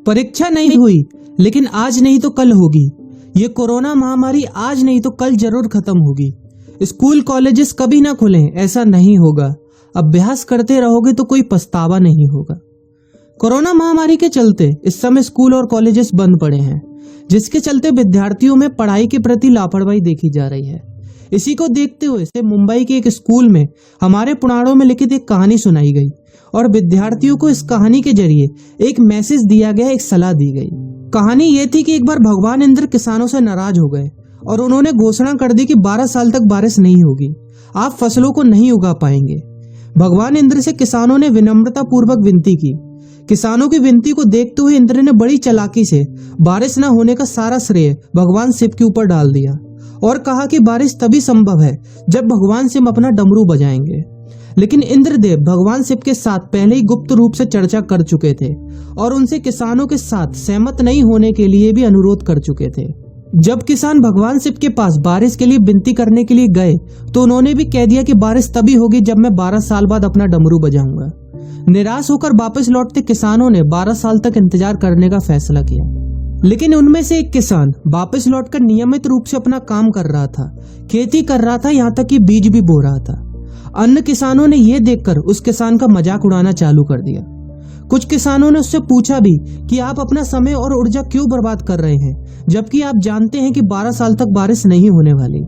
परीक्षा नहीं हुई, लेकिन आज नहीं तो कल होगी। ये कोरोना महामारी आज नहीं तो कल जरूर खत्म होगी। स्कूल कॉलेजेस कभी ना खुलें, ऐसा नहीं होगा। अभ्यास करते रहोगे तो कोई पछतावा नहीं होगा। कोरोना महामारी के चलते इस समय स्कूल और कॉलेजेस बंद पड़े हैं, जिसके चलते विद्यार्थियों में पढ़ाई के प्रति लापरवाही देखी जा रही है। इसी को देखते हुए मुंबई के एक स्कूल में हमारे पुराणों में लिखित एक कहानी सुनाई गई और विद्यार्थियों को इस कहानी के जरिए एक मैसेज दिया गया, एक सलाह दी गई। कहानी ये थी कि एक बार भगवान इंद्र किसानों से नाराज हो गए और उन्होंने घोषणा कर दी कि 12 साल तक बारिश नहीं होगी, आप फसलों को नहीं उगा पाएंगे। भगवान इंद्र से किसानों ने विनम्रता पूर्वक विनती की। किसानों की विनती को देखते हुए इंद्र ने बड़ी चालाकी से बारिश न होने का सारा श्रेय भगवान शिव के ऊपर डाल दिया और कहा कि बारिश तभी संभव है जब भगवान शिव अपना डमरू बजाएंगे। लेकिन इंद्रदेव भगवान शिव के साथ पहले ही गुप्त रूप से चर्चा कर चुके थे और उनसे किसानों के साथ सहमत नहीं होने के लिए भी अनुरोध कर चुके थे। जब किसान भगवान शिव के पास बारिश के लिए विनती करने के लिए गए तो उन्होंने भी कह दिया कि बारिश तभी होगी जब मैं 12 साल बाद अपना डमरू बजाऊंगा। निराश होकर वापस लौटते किसानों ने 12 साल तक इंतजार करने का फैसला किया। लेकिन उनमें से एक किसान वापस लौटकर नियमित रूप से अपना काम कर रहा था, खेती कर रहा था, यहाँ तक कि बीज भी बो रहा था। अन्य किसानों ने यह देखकर उस किसान का मजाक उड़ाना चालू कर दिया। कुछ किसानों ने उससे पूछा भी कि आप अपना समय और ऊर्जा क्यों बर्बाद कर रहे हैं, जबकि आप जानते हैं कि 12 साल तक बारिश नहीं होने वाली।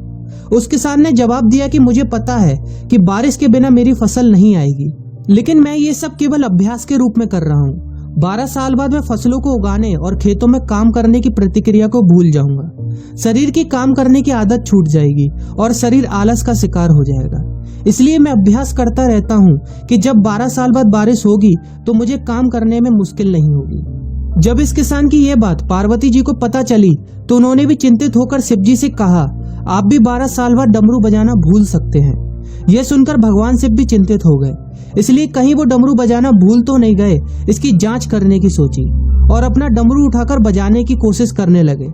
उस किसान ने जवाब दिया कि मुझे पता है कि बारिश के बिना मेरी फसल नहीं आएगी, लेकिन मैं ये सब केवल अभ्यास के रूप में कर रहा हूँ। 12 साल बाद मैं फसलों को उगाने और खेतों में काम करने की प्रतिक्रिया को भूल जाऊंगा। शरीर की काम करने की आदत छूट जाएगी और शरीर आलस का शिकार हो जाएगा। इसलिए मैं अभ्यास करता रहता हूँ कि जब 12 साल बाद बारिश होगी तो मुझे काम करने में मुश्किल नहीं होगी। जब इस किसान की यह बात पार्वती जी को पता चली तो उन्होंने भी चिंतित होकर शिव जी से कहा, आप भी 12 साल बाद डमरू बजाना भूल सकते हैं। यह सुनकर भगवान शिव भी चिंतित हो गए, इसलिए कहीं वो डमरू बजाना भूल तो नहीं गए, इसकी जांच करने की सोची और अपना डमरू उठाकर बजाने की कोशिश करने लगे।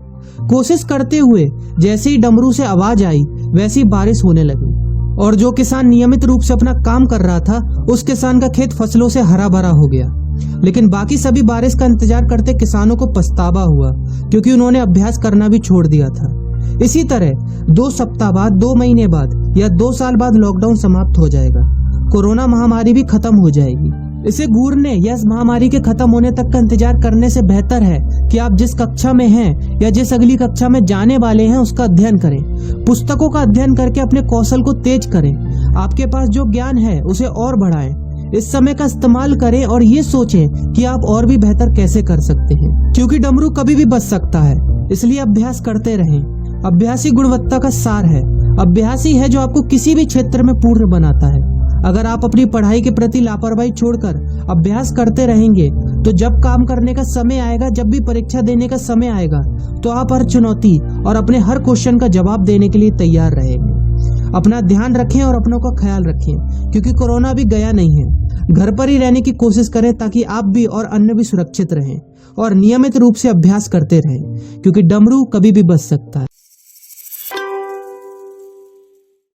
कोशिश करते हुए जैसे ही डमरू से आवाज आई वैसी बारिश होने लगी और जो किसान नियमित रूप से अपना काम कर रहा था उस किसान का खेत फसलों से हरा भरा हो गया। लेकिन बाकी सभी बारिश का इंतजार करते किसानों को पछतावा हुआ, क्योंकि उन्होंने अभ्यास करना भी छोड़ दिया था। इसी तरह 2 सप्ताह बाद, 2 महीने बाद या 2 साल बाद लॉकडाउन समाप्त हो जाएगा। कोरोना महामारी भी खत्म हो जाएगी। इसे घूरने या इस महामारी के खत्म होने तक का इंतजार करने से बेहतर है कि आप जिस कक्षा में हैं या जिस अगली कक्षा में जाने वाले हैं उसका अध्ययन करें। पुस्तकों का अध्ययन करके अपने कौशल को तेज करें। आपके पास जो ज्ञान है उसे और बढ़ाएं। इस समय का इस्तेमाल करें और ये सोचें कि आप और भी बेहतर कैसे कर सकते हैं, क्योंकि डमरू कभी भी बच सकता है। इसलिए अभ्यास करते रहें। अभ्यास ही गुणवत्ता का सार है। अभ्यास ही है जो आपको किसी भी क्षेत्र में पूर्ण बनाता है। अगर आप अपनी पढ़ाई के प्रति लापरवाही छोड़कर अभ्यास करते रहेंगे तो जब काम करने का समय आएगा, जब भी परीक्षा देने का समय आएगा, तो आप हर चुनौती और अपने हर क्वेश्चन का जवाब देने के लिए तैयार रहेंगे। अपना ध्यान रखें और अपनों का ख्याल रखें, क्योंकि कोरोना भी गया नहीं है। घर पर ही रहने की कोशिश करें ताकि आप भी और अन्य भी सुरक्षित रहें और नियमित रूप से अभ्यास करते रहें, क्योंकि डमरू कभी भी बच सकता है।